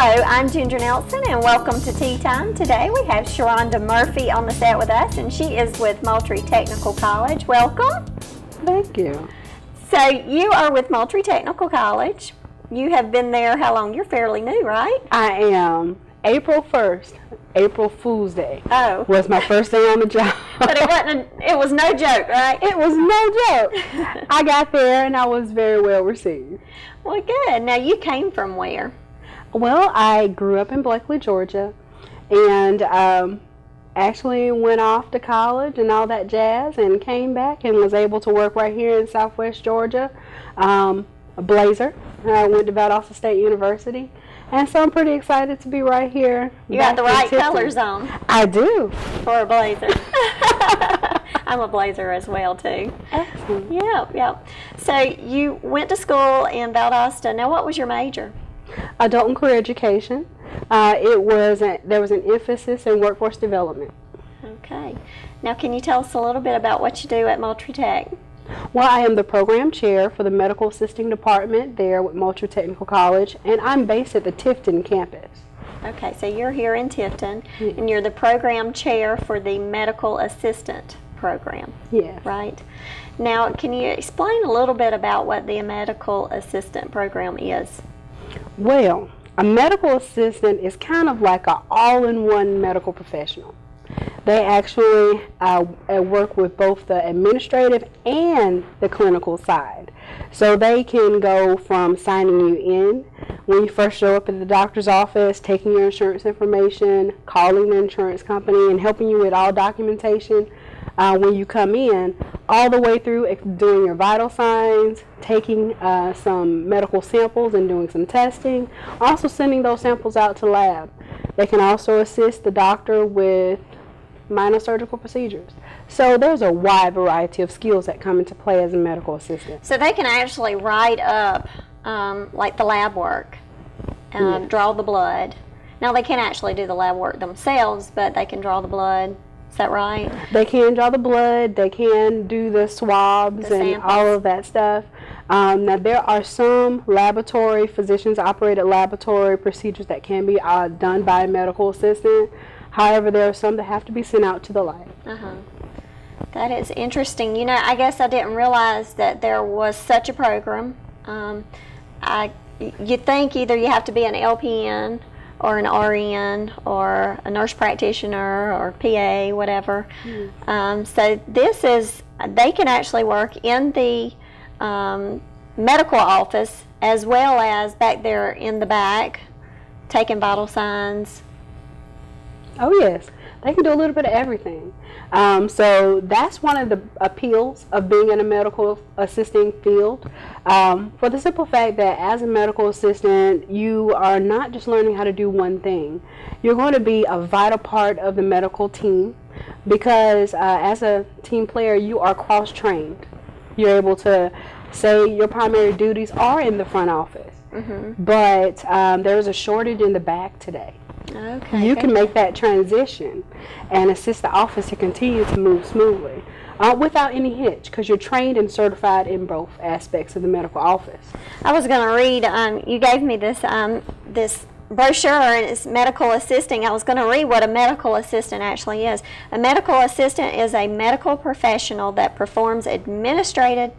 Hello, I'm Ginger Nelson and welcome to Tea Time. Today we have Sharonda Murphy on the set with us and she is with Moultrie Technical College. Welcome. Thank you. So you are with Moultrie Technical College. You have been there how long? You're fairly new, right? I am. April 1st, April Fool's Day, was my first day on the job. But it was no joke, right? It was no joke. I got there and I was very well received. Well, good. Now you came from where? Well, I grew up in Blakely, Georgia, and actually went off to college and all that jazz and came back and was able to work right here in Southwest Georgia, a Blazer. I went to Valdosta State University, and so I'm pretty excited to be right here. You got the right colors on. I do. For a Blazer. I'm a Blazer as well, too. Excellent. Yep. So you went to school in Valdosta. Now, what was your major? Adult and career education. There was an emphasis in workforce development. Okay. Now, can you tell us a little bit about what you do at Moultrie Tech? Well, I am the program chair for the medical assisting department there with Moultrie Technical College, and I'm based at the Tifton campus. Okay, so you're here in Tifton, and you're the program chair for the medical assistant program. Yes. Right? Now, can you explain a little bit about what the medical assistant program is? Well, a medical assistant is kind of like an all-in-one medical professional. They actually work with both the administrative and the clinical side. So they can go from signing you in when you first show up at the doctor's office, taking your insurance information, calling the insurance company, and helping you with all documentation when you come in, all the way through doing your vital signs, taking some medical samples and doing some testing, also sending those samples out to lab. They can also assist the doctor with minor surgical procedures. So there's a wide variety of skills that come into play as a medical assistant. So they can actually write up like the lab work, draw the blood. Now they can't actually do the lab work themselves, but they can draw the blood. Is that right? They can draw the blood, they can do the swabs and all of that stuff. Now there are some physicians-operated laboratory procedures that can be done by a medical assistant. However, there are some that have to be sent out to the lab. That is interesting. You know, I guess I didn't realize that there was such a program. You think either you have to be an LPN or an RN or a nurse practitioner or PA, whatever. So this is, they can actually work in the medical office as well as back there in the back, taking vital signs. Oh yes, they can do a little bit of everything. So that's one of the appeals of being in a medical assisting field, for the simple fact that as a medical assistant, you are not just learning how to do one thing. You're going to be a vital part of the medical team because as a team player, you are cross-trained. You're able to say your primary duties are in the front office, but there's a shortage in the back today. Okay. You can make that transition and assist the office to continue to move smoothly without any hitch because you're trained and certified in both aspects of the medical office. I was going to read, you gave me this this brochure and it's medical assisting. I was going to read what a medical assistant actually is. A medical assistant is a medical professional that performs administrative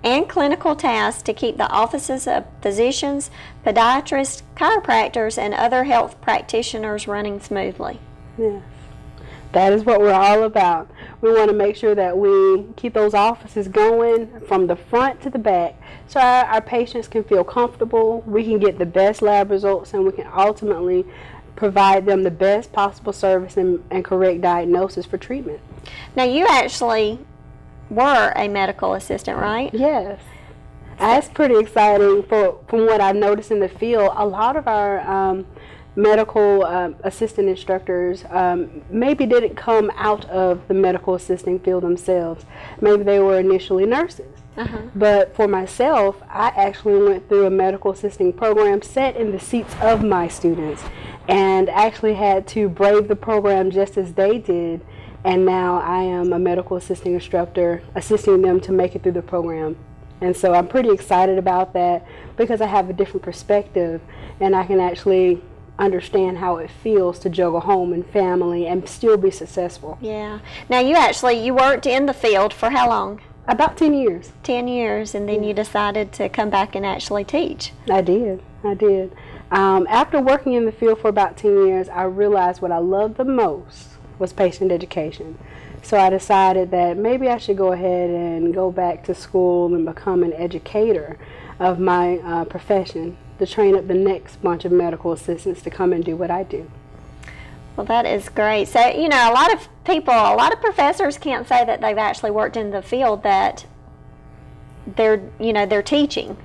and clinical tasks to keep the offices of physicians, podiatrists, chiropractors, and other health practitioners running smoothly. Yes, that is what we're all about. We want to make sure that we keep those offices going from the front to the back so our patients can feel comfortable, we can get the best lab results, and we can ultimately provide them the best possible service and correct diagnosis for treatment. Now you actually were a medical assistant, right? Yes. That's pretty exciting from what I've noticed in the field. A lot of our medical assistant instructors maybe didn't come out of the medical assisting field themselves. Maybe they were initially nurses. But for myself, I actually went through a medical assisting program, sat in the seats of my students, and actually had to brave the program just as they did. And now I am a medical assisting instructor, assisting them to make it through the program. And so I'm pretty excited about that because I have a different perspective and I can actually understand how it feels to juggle home and family and still be successful. Yeah. Now you worked in the field for how long? About 10 years. 10 years, and then you decided to come back and actually teach. I did. After working in the field for about 10 years, I realized what I loved the most was patient education. So I decided that maybe I should go ahead and go back to school and become an educator of my profession to train up the next bunch of medical assistants to come and do what I do. Well, that is great. So, a lot of professors can't say that they've actually worked in the field that they're teaching.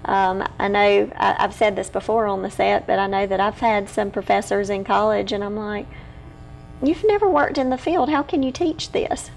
I know I've said this before on the set, but I know that I've had some professors in college, and I'm like, you've never worked in the field. How can you teach this?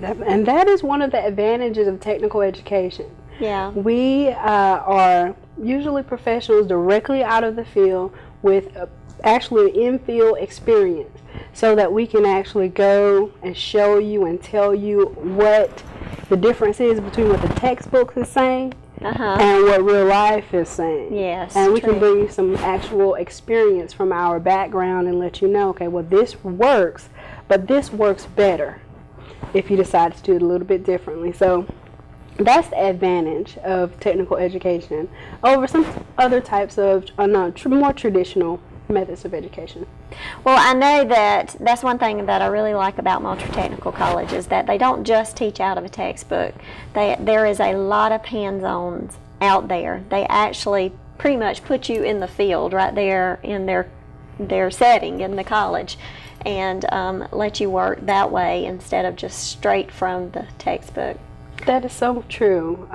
And that is one of the advantages of technical education. Yeah. We are usually professionals directly out of the field with actually in-field experience, so that we can actually go and show you and tell you what the difference is between what the textbook is saying and what real life is saying. Yes, and we true. can bring you some actual experience from our background and let you know, okay, well, this works, but this works better if you decide to do it a little bit differently. So that's the advantage of technical education over some other types of more traditional methods of education. Well, I know that's one thing that I really like about Moultrie Technical College is that they don't just teach out of a textbook. There is a lot of hands-ons out there. They actually pretty much put you in the field right there in their setting in the college, and let you work that way instead of just straight from the textbook. That is so true.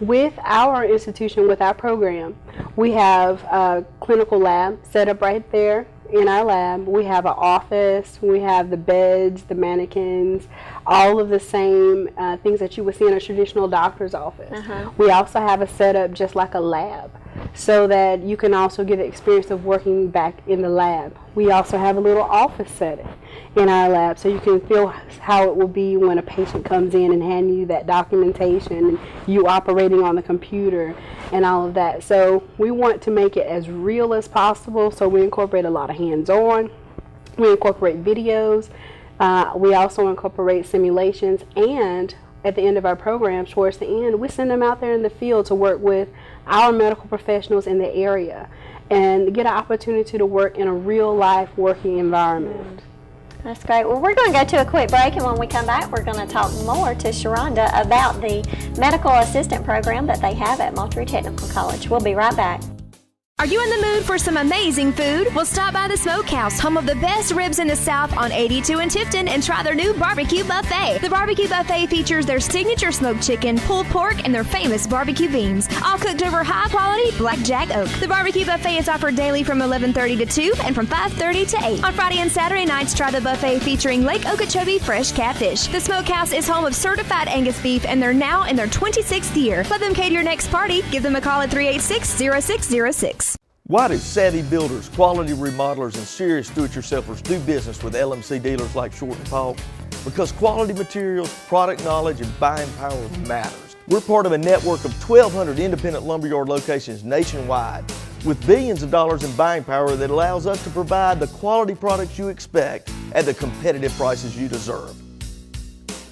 With our institution, with our program, we have a clinical lab set up right there in our lab. We have an office, we have the beds, the mannequins, all of the same things that you would see in a traditional doctor's office. We also have a setup just like a lab, so that you can also get the experience of working back in the lab. We also have a little office setting in our lab, so you can feel how it will be when a patient comes in and hand you that documentation and you operating on the computer and all of that. So we want to make it as real as possible, so we incorporate a lot of hands-on. We incorporate videos. We also incorporate simulations, and at the end of our program, towards the end, we send them out there in the field to work with our medical professionals in the area and get an opportunity to work in a real-life working environment. That's great. Well, we're going to go to a quick break, and when we come back, we're going to talk more to Sharonda about the medical assistant program that they have at Moultrie Technical College. We'll be right back. Are you in the mood for some amazing food? Well, stop by the Smokehouse, home of the best ribs in the South on 82 in Tifton, and try their new barbecue buffet. The barbecue buffet features their signature smoked chicken, pulled pork, and their famous barbecue beans, all cooked over high-quality blackjack oak. The barbecue buffet is offered daily from 11:30 to 2 and from 5:30 to 8. On Friday and Saturday nights, try the buffet featuring Lake Okeechobee fresh catfish. The Smokehouse is home of certified Angus beef, and they're now in their 26th year. Let them cater your next party. Give them a call at 386-0606. Why do savvy builders, quality remodelers, and serious do-it-yourselfers do business with LMC dealers like Short and Paul? Because quality materials, product knowledge, and buying power matters. We're part of a network of 1,200 independent lumberyard locations nationwide with billions of dollars in buying power that allows us to provide the quality products you expect at the competitive prices you deserve.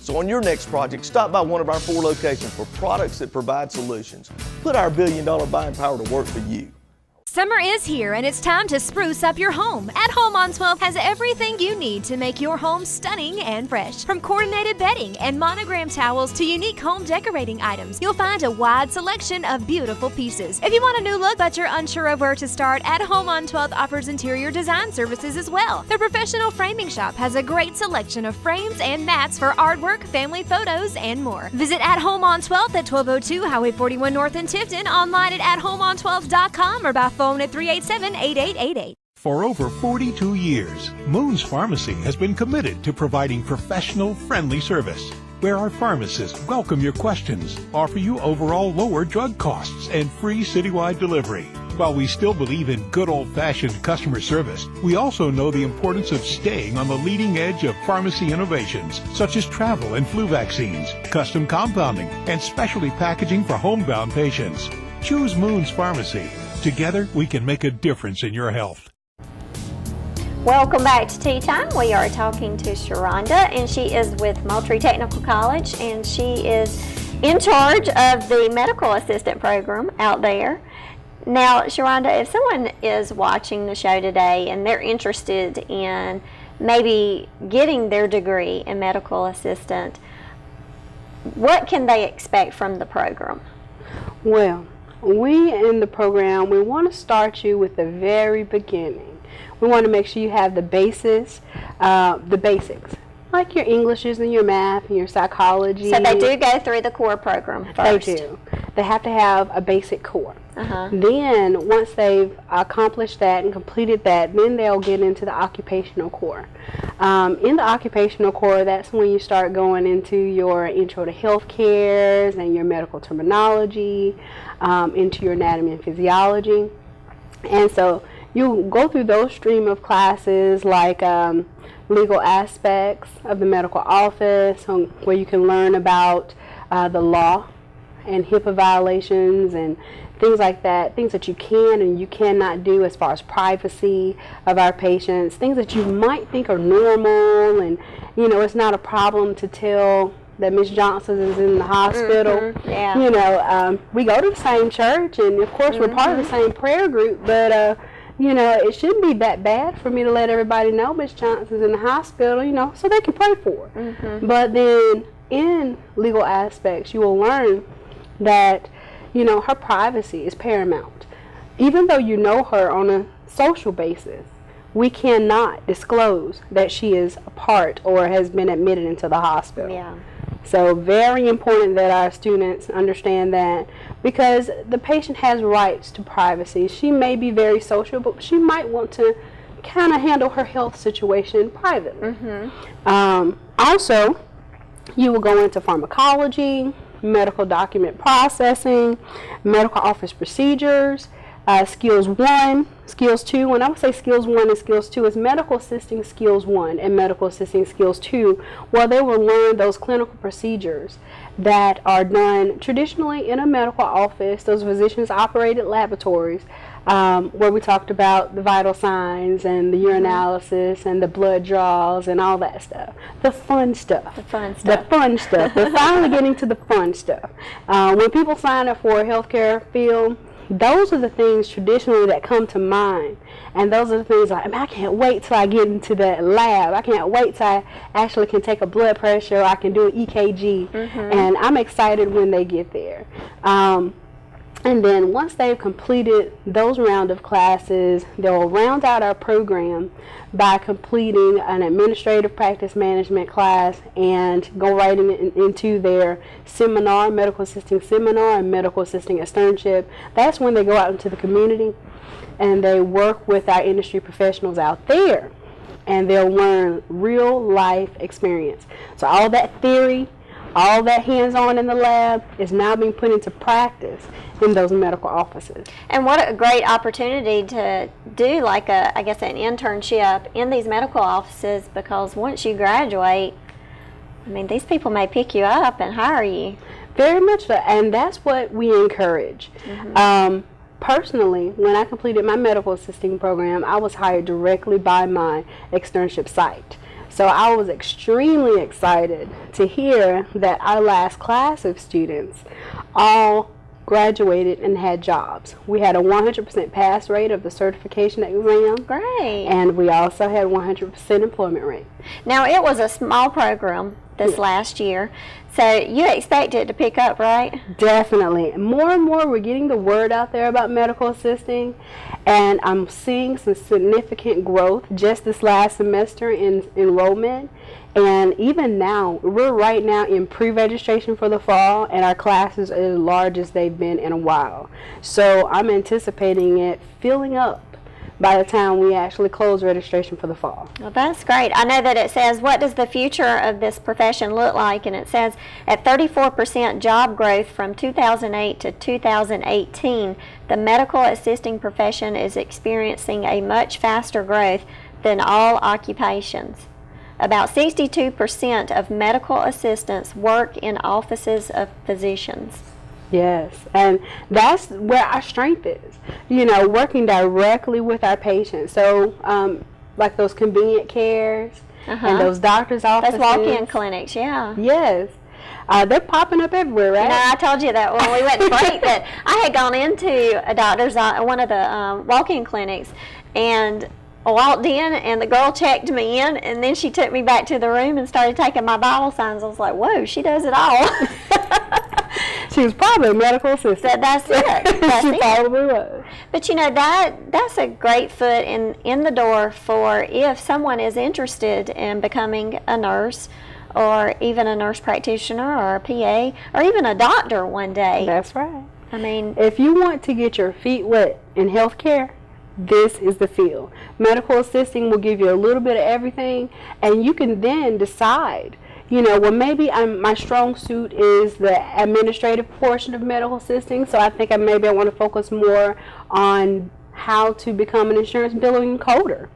So on your next project, stop by one of our 4 locations for products that provide solutions. Put our billion-dollar buying power to work for you. Summer is here, and it's time to spruce up your home. At Home on 12 has everything you need to make your home stunning and fresh. From coordinated bedding and monogram towels to unique home decorating items, you'll find a wide selection of beautiful pieces. If you want a new look but you're unsure of where to start, At Home on 12 offers interior design services as well. Their professional framing shop has a great selection of frames and mats for artwork, family photos, and more. Visit At Home on 12th at 1202 Highway 41 North in Tifton, online at athomeon12.com or by phone at 387-8888. For over 42 years, Moon's Pharmacy has been committed to providing professional, friendly service, where our pharmacists welcome your questions, offer you overall lower drug costs, and free citywide delivery. While we still believe in good old-fashioned customer service, we also know the importance of staying on the leading edge of pharmacy innovations, such as travel and flu vaccines, custom compounding, and specialty packaging for homebound patients. Choose Moon's Pharmacy. Together, we can make a difference in your health. Welcome back to Tea Time. We are talking to Sharonda, and she is with Moultrie Technical College, and she is in charge of the medical assistant program out there. Now, Sharonda, if someone is watching the show today and they're interested in maybe getting their degree in medical assistant, what can they expect from the program? Well, we in the program, we want to start you with the very beginning. We want to make sure you have the basics, like your Englishes and your math and your psychology. So they do go through the core program first. They do. They have to have a basic core. Uh-huh. Then, once they've accomplished that and completed that, then they'll get into the occupational core. In the occupational core, that's when you start going into your intro to health cares and your medical terminology, into your anatomy and physiology. And so you go through those stream of classes like legal aspects of the medical office, where you can learn about the law and HIPAA violations and things like that, things that you can and you cannot do as far as privacy of our patients, things that you might think are normal, and it's not a problem to tell that Miss Johnson is in the hospital. Mm-hmm. Yeah. We go to the same church, and of course we're part of the same prayer group, but it shouldn't be that bad for me to let everybody know Miss Johnson's in the hospital, so they can pray for her. Mm-hmm. But then in legal aspects, you will learn that her privacy is paramount. Even though you know her on a social basis, we cannot disclose that she is a part or has been admitted into the hospital. Yeah. So very important that our students understand that, because the patient has rights to privacy. She may be very social, but she might want to kind of handle her health situation privately. Mm-hmm. Also, you will go into pharmacology, medical document processing, medical office procedures, skills 1, skills 2. When I would say skills 1 and skills 2, is medical assisting skills 1 and medical assisting skills 2, where they will learn those clinical procedures that are done traditionally in a medical office, those physicians operated laboratories, where we talked about the vital signs and the urinalysis and the blood draws and all that stuff. The fun stuff. The fun stuff. The fun stuff. We're finally getting to the fun stuff. When people sign up for a healthcare field, those are the things traditionally that come to mind. And those are the things like, I can't wait till I get into that lab. I can't wait till I actually can take a blood pressure, or I can do an EKG. Mm-hmm. And I'm excited when they get there. And then once they've completed those round of classes, they'll round out our program by completing an administrative practice management class and go right into their seminar, medical assisting seminar and medical assisting externship. That's when they go out into the community and they work with our industry professionals out there, and they'll learn real life experience. So all that theory, all that hands-on in the lab is now being put into practice in those medical offices. And what a great opportunity to do an internship in these medical offices, because once you graduate, these people may pick you up and hire you. Very much so, and that's what we encourage. Mm-hmm. Personally, when I completed my medical assisting program, I was hired directly by my externship site. So I was extremely excited to hear that our last class of students all graduated and had jobs. We had a 100% pass rate of the certification exam. Great. And we also had 100% employment rate. Now, it was a small program this last year, so you expect it to pick up, right? Definitely. More and more we're getting the word out there about medical assisting, and I'm seeing some significant growth just this last semester in enrollment. And even now, we're right now in pre-registration for the fall, and our classes are as large as they've been in a while. So I'm anticipating it filling up by the time we actually close registration for the fall. Well, that's great. I know that it says, what does the future of this profession look like? And it says, at 34% job growth from 2008 to 2018, the medical assisting profession is experiencing a much faster growth than all occupations. About 62% of medical assistants work in offices of physicians. Yes, and that's where our strength is, you know, working directly with our patients. So, like those convenient cares and those doctor's offices. Those walk-in clinics, yeah. Yes. They're popping up everywhere, right? You know, I told you that when we went to break that I had gone into a doctor's, one of the walk-in clinics, and I walked in, and the girl checked me in, and then she took me back to the room and started taking my vital signs. I was like, whoa, she does it all. She was probably a medical assistant. That's it. That's She it. probably was. But you know, that's a great foot in the door for if someone is interested in becoming a nurse, or even a nurse practitioner, or a PA, or even a doctor one day. That's right. I mean, If you want to get your feet wet in healthcare, this is the field. Medical assisting will give you a little bit of everything, and you can then decide, you know, well, maybe my strong suit is the administrative portion of medical assisting, so I think maybe I want to focus more on how to become an insurance billing coder.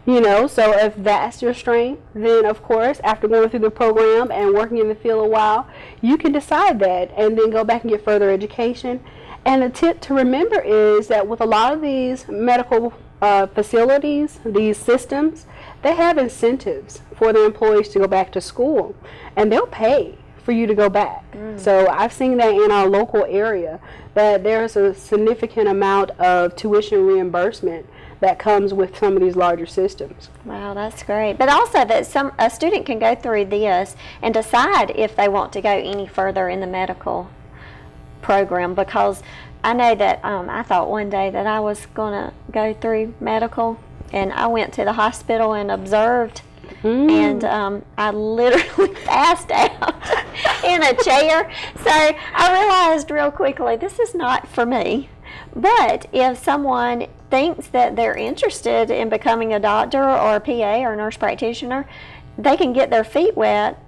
You know, so if that's your strength, then of course, after going through the program and working in the field a while, you can decide that and then go back and get further education. And a tip to remember is that with a lot of these medical facilities, these systems, they have incentives for their employees to go back to school, and they'll pay for you to go back. So I've seen that in our local area, that there's a significant amount of tuition reimbursement that comes with some of these larger systems. wow, that's great. But also that a student can go through this and decide if they want to go any further in the medical program, because I know that I thought one day that I was going to go through medical, and I went to the hospital and observed, and I literally passed out in a chair. So I realized real quickly, this is not for me. But if someone thinks that they're interested in becoming a doctor or a PA or a nurse practitioner, they can get their feet wet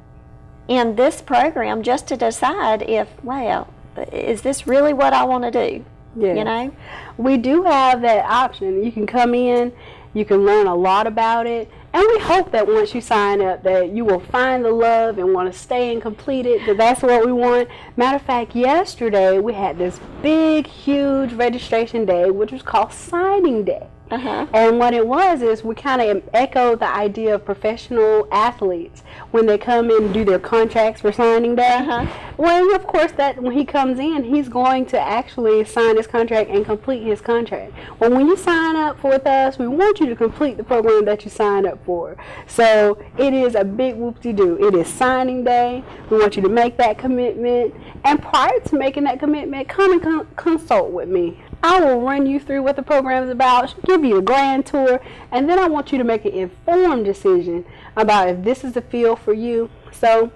in this program just to decide if, well, is this really what I want to do? Yeah. You know? We do have that option. You can come in, you can learn a lot about it, and we hope that once you sign up that you will find the love and want to stay and complete it, because that's what we want. Matter of fact, yesterday we had this big, huge registration day, which was called signing day. And what it was is we kind of echoed the idea of professional athletes when they come in and do their contracts for signing day. Well, of course, that when he comes in, he's going to actually sign his contract and complete his contract. Well, when you sign up with us, we want you to complete the program that you signed up for. So it is a big whoop-de-doo. It is signing day. We want you to make that commitment. And prior to making that commitment, come and consult with me. I will run you through what the program is about, give you a grand tour, and then I want you to make an informed decision about if this is the field for you. So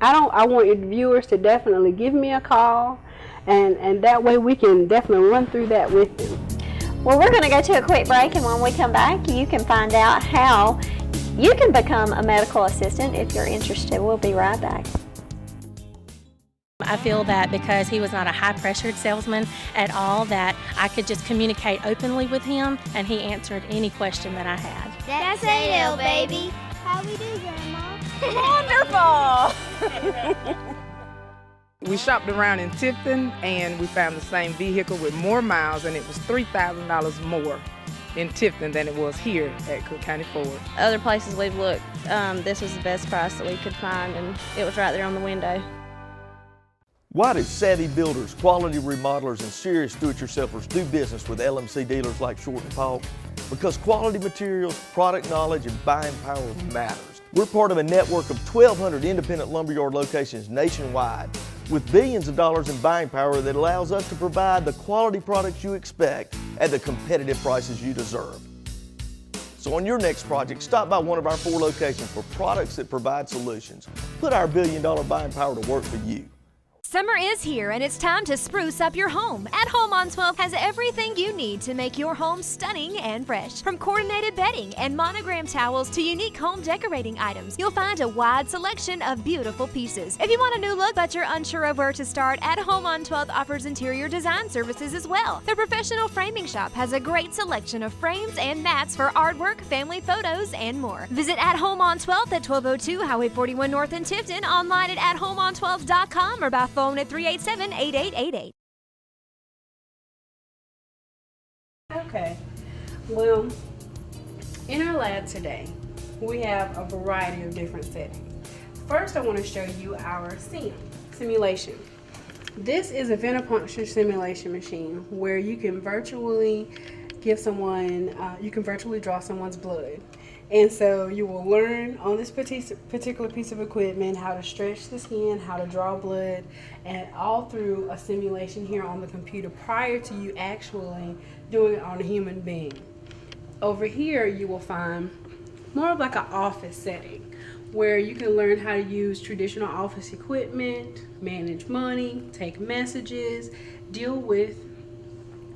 I want your viewers to definitely give me a call, and that way we can definitely run through that with you. Well, we're going to go to a quick break, and when we come back, you can find out how you can become a medical assistant if you're interested. We'll be right back. I feel that because he was not a high-pressured salesman at all, that I could just communicate openly with him, and he answered any question that I had. That's A-L, baby. How we do, Grandma? Wonderful! We shopped around in Tifton, and we found the same vehicle with more miles, and it was $3,000 more in Tifton than it was here at Cook County Ford. Other places we've looked, this was the best price that we could find, and it was right there on the window. Why do savvy builders, quality remodelers, and serious do-it-yourselfers do business with LMC dealers like Short and Paul? Because quality materials, product knowledge, and buying power matters. We're part of a network of 1,200 independent lumberyard locations nationwide with billions of dollars in buying power that allows us to provide the quality products you expect at the competitive prices you deserve. So on your next project, stop by one of our 4 locations for products that provide solutions. Put our billion-dollar buying power to work for you. Summer is here, and it's time to spruce up your home. At Home on 12 has everything you need to make your home stunning and fresh. From coordinated bedding and monogram towels to unique home decorating items, you'll find a wide selection of beautiful pieces. If you want a new look but you're unsure of where to start, At Home on 12 offers interior design services as well. Their professional framing shop has a great selection of frames and mats for artwork, family photos, and more. Visit At Home on 12th at 1202 Highway 41 North in Tifton, online at HomeOn12.com, or by phone phone at 387-8888. Okay, well, in our lab today, we have a variety of different settings. First, I want to show you our simulation. This is a venipuncture simulation machine where you can virtually give someone, you can virtually draw someone's blood. And so you will learn on this particular piece of equipment how to stretch the skin, how to draw blood, and all through a simulation here on the computer prior to you actually doing it on a human being. Over here you will find more of like an office setting where you can learn how to use traditional office equipment, manage money, take messages, deal with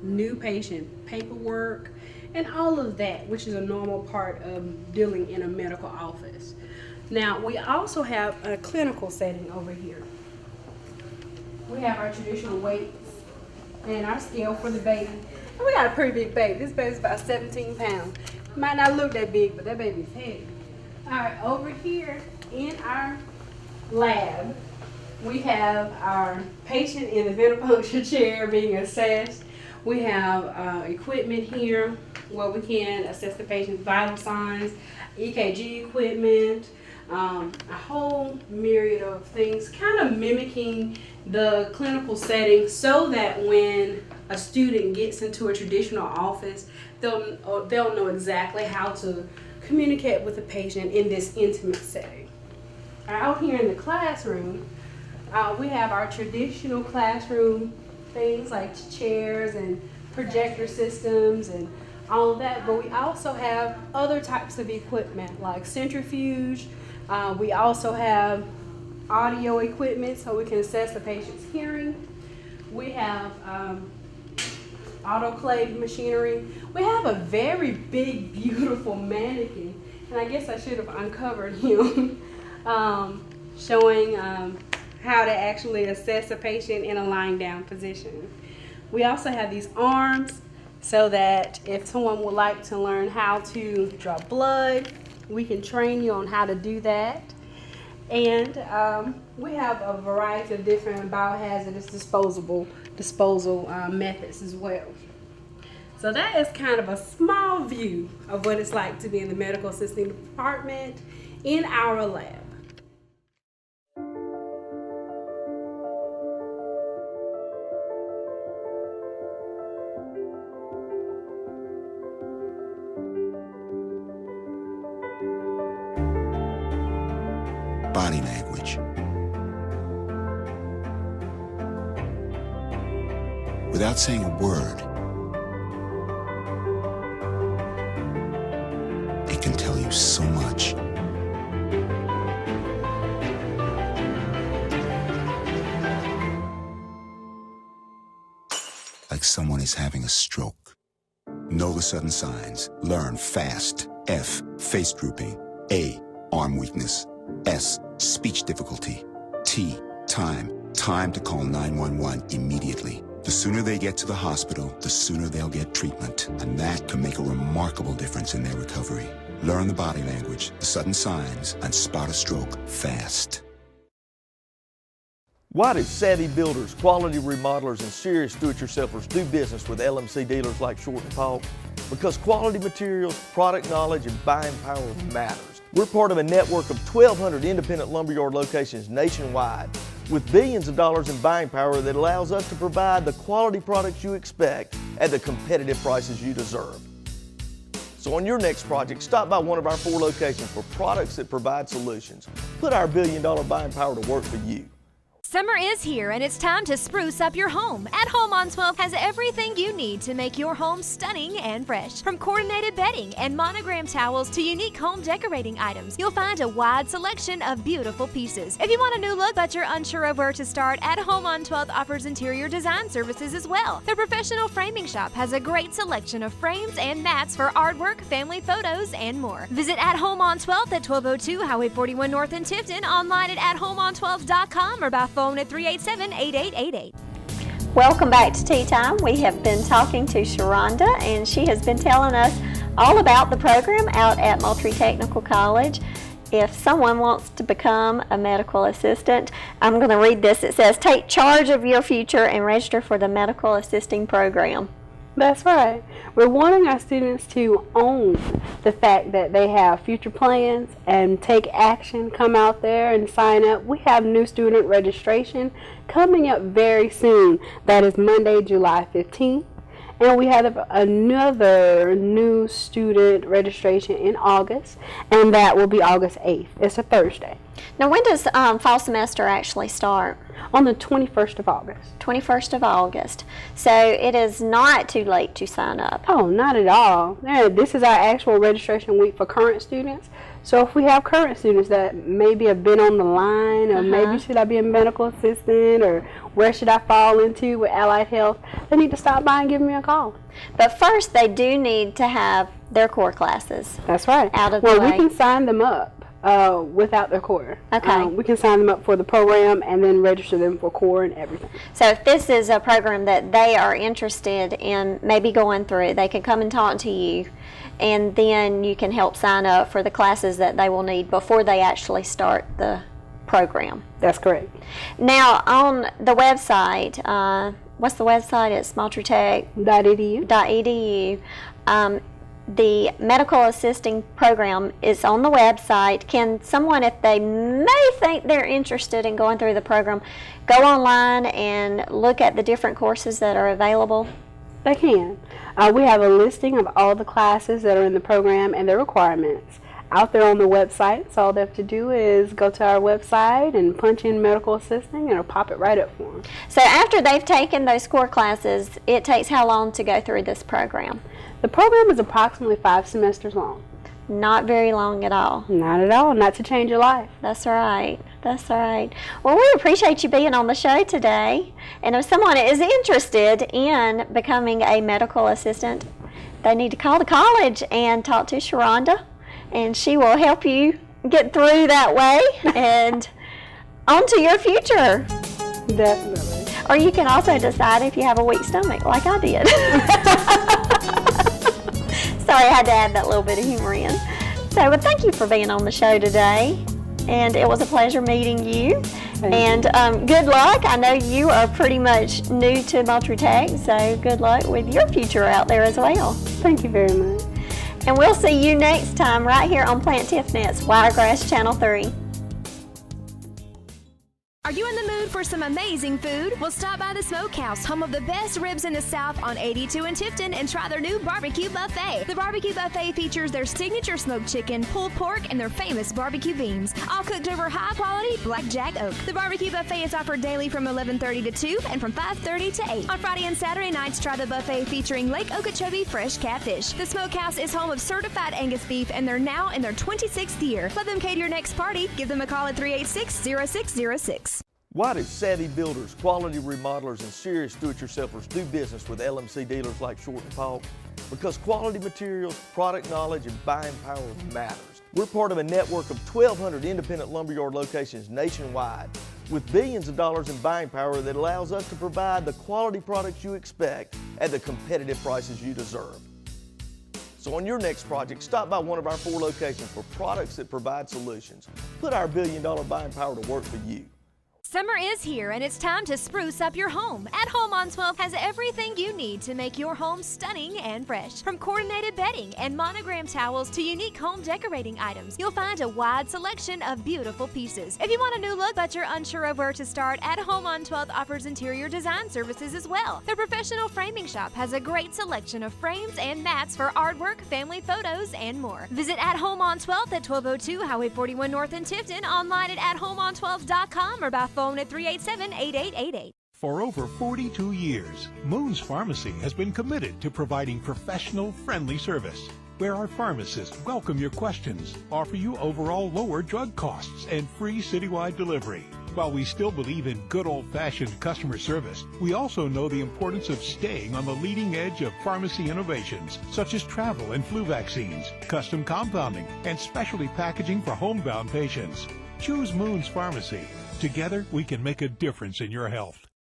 new patient paperwork, and all of that, which is a normal part of dealing in a medical office. Now, we also have a clinical setting over here. We have our traditional weights and our scale for the baby. And we got a pretty big baby. This baby's about 17 pounds. Might not look that big, but that baby's heavy. All right, over here in our lab, we have our patient in the venipuncture chair being assessed. We have equipment here where we can assess the patient's vital signs, EKG equipment, a whole myriad of things, kind of mimicking the clinical setting so that when a student gets into a traditional office, they'll know exactly how to communicate with the patient in this intimate setting. Out here in the classroom, we have our traditional classroom things like chairs and projector systems and all of that, but we also have other types of equipment like centrifuge. We also have audio equipment so we can assess the patient's hearing. We have autoclave machinery. We have a very big, beautiful mannequin, and I guess I should have uncovered him, showing how to actually assess a patient in a lying down position. We also have these arms so that if someone would like to learn how to draw blood, we can train you on how to do that. And we have a variety of different biohazardous disposal methods as well. So that is kind of a small view of what it's like to be in the medical assisting department in our lab. Body language. Without saying a word, it can tell you so much. Like someone is having a stroke. Know the sudden signs. Learn fast. F, face drooping. A, arm weakness. S, speech difficulty. T, time. Time to call 911 immediately. The sooner they get to the hospital, the sooner they'll get treatment. And that can make a remarkable difference in their recovery. Learn the body language, the sudden signs, and spot a stroke fast. Why do savvy builders, quality remodelers, and serious do-it-yourselfers do business with LMC dealers like Short and Paul? Because quality materials, product knowledge, and buying power matters. We're part of a network of 1,200 independent lumberyard locations nationwide with billions of dollars in buying power that allows us to provide the quality products you expect at the competitive prices you deserve. So on your next project, stop by one of our 4 locations for products that provide solutions. Put our billion-dollar buying power to work for you. Summer is here and it's time to spruce up your home. At Home on 12 has everything you need to make your home stunning and fresh. From coordinated bedding and monogram towels to unique home decorating items, you'll find a wide selection of beautiful pieces. If you want a new look but you're unsure of where to start, At Home on 12 offers interior design services as well. Their professional framing shop has a great selection of frames and mats for artwork, family photos, and more. Visit At Home on 12 at 1202 Highway 41 North in Tifton, online at athomon12.com or by phone at 387-8888. Welcome back to Tea Time. We have been talking to Sharonda, and she has been telling us all about the program out at Moultrie Technical College. if someone wants to become a medical assistant, I'm going to read this. It says, take charge of your future and register for the medical assisting program. That's right. We're wanting our students to own the fact that they have future plans and take action, come out there and sign up. We have new student registration coming up very soon. That is Monday, July 15th. And we have another new student registration in August, and that will be August 8th. It's a Thursday. Now, when does fall semester actually start? On the 21st of August. 21st of August. So it is not too late to sign up. Oh, not at all. This is our actual registration week for current students. So if we have current students that maybe have been on the line, or maybe should I be a medical assistant, or where should I fall into with allied health, they need to stop by and give me a call. But first, they do need to have their core classes. That's right. Out of the way. Well, we can sign them up without their core. Okay. We can sign them up for the program and then register them for core and everything. So if this is a program that they are interested in maybe going through, they can come and talk to you, and then you can help sign up for the classes that they will need before they actually start the program. That's correct. Now, on the website, what's the website? It's moultrietech.edu. The medical assisting program is on the website. Can someone, if they may think they're interested in going through the program, go online and look at the different courses that are available? They can. We have a listing of all the classes that are in the program and their requirements out there on the website. So all they have to do is go to our website and punch in medical assisting, and it'll pop it right up for them. So after they've taken those core classes, it takes how long to go through this program? The program is approximately 5 semesters long. Not very long at all. Not at all. Not to change your life. That's right. That's right. Well, we appreciate you being on the show today. And if someone is interested in becoming a medical assistant, they need to call the college and talk to Sharonda, and she will help you get through that way and on to your future. Definitely. Or you can also decide if you have a weak stomach, like I did. Sorry, I had to add that little bit of humor in. So, but thank you for being on the show today. And it was a pleasure meeting you. And good luck. I know you are pretty much new to Moultrie Tech, so good luck with your future out there as well. Thank you very much. And we'll see you next time right here on Plant TIFNet's Wiregrass Channel 3. Are you in the mood for some amazing food? Well, stop by the Smokehouse, home of the best ribs in the South on 82 in Tifton, and try their new barbecue buffet. The barbecue buffet features their signature smoked chicken, pulled pork, and their famous barbecue beans, all cooked over high-quality blackjack oak. The barbecue buffet is offered daily from 11:30 to 2 and from 5:30 to 8. On Friday and Saturday nights, try the buffet featuring Lake Okeechobee fresh catfish. The Smokehouse is home of certified Angus beef, and they're now in their 26th year. Let them cater your next party. Give them a call at 386-0606. Why do savvy builders, quality remodelers, and serious do-it-yourselfers do business with LMC dealers like Short and Paul? Because quality materials, product knowledge, and buying power matters. We're part of a network of 1,200 independent lumberyard locations nationwide with billions of dollars in buying power that allows us to provide the quality products you expect at the competitive prices you deserve. So on your next project, stop by one of our 4 locations for products that provide solutions. Put our billion-dollar buying power to work for you. Summer is here, and it's time to spruce up your home. At Home on 12 has everything you need to make your home stunning and fresh. From coordinated bedding and monogram towels to unique home decorating items, you'll find a wide selection of beautiful pieces. If you want a new look but you're unsure of where to start, At Home on 12 offers interior design services as well. Their professional framing shop has a great selection of frames and mats for artwork, family photos, and more. Visit At Home on 12 at 1202 Highway 41 North in Tifton, online at athomon12.com, or by phone at 387-8888. For over 42 years, Moon's Pharmacy has been committed to providing professional, friendly service, where our pharmacists welcome your questions, offer you overall lower drug costs, and free citywide delivery. While we still believe in good old-fashioned customer service, we also know the importance of staying on the leading edge of pharmacy innovations, such as travel and flu vaccines, custom compounding, and specialty packaging for homebound patients. Choose Moon's Pharmacy. Together, we can make a difference in your health.